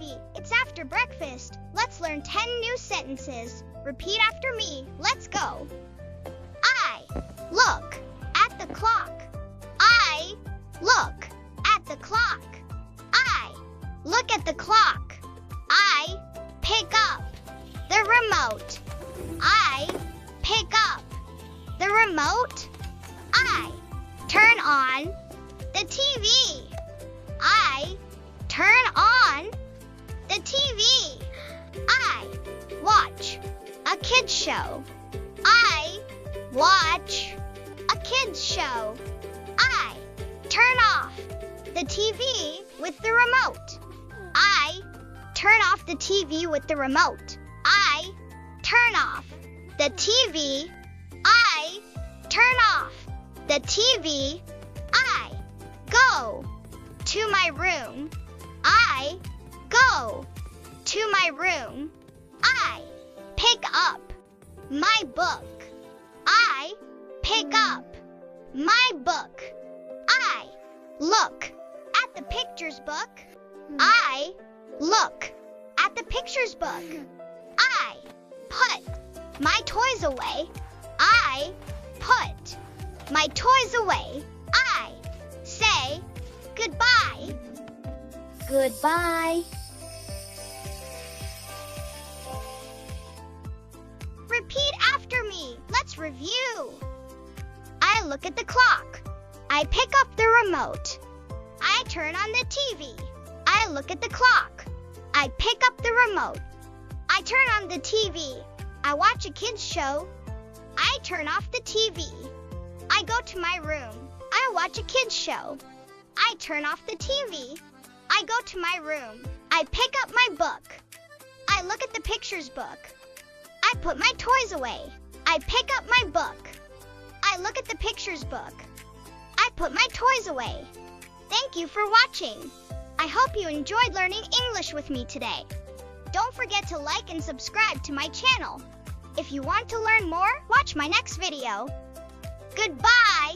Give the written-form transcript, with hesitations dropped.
baby. It's after breakfast. Let's learn 10 new sentences. Repeat after me. Let's go. I look at the clock. I look at the clock. I look at the clock. I pick up the remote. I pick up the remote. I turn on the TV. I turn on the TV. I watch a kids show. I watch a kids show. I turn off the TV with the remote. I turn off the TV with the remote. I turn off the TV. I turn off the TV. I go to my room. I go to my room. I pick up my book. I pick up my book. I look at the pictures book. I look at the pictures book. I put my toys away. I put my toys away. I say goodbye. Goodbye. Repeat after me. Let's review. I look at the clock. I pick up the remote. I turn on the TV. I look at the clock. I pick up the remote. I turn on the TV. I watch a kids show. I turn off the TV. I go to my room. I watch a kids show. I turn off the TV. I go to my room. I pick up my book. I look at the pictures book. I put my toys away. I pick up my book. I look at the pictures book. I put my toys away. Thank you for watching. I hope you enjoyed learning English with me today. Don't forget to like and subscribe to my channel. If you want to learn more, watch my next video. Goodbye!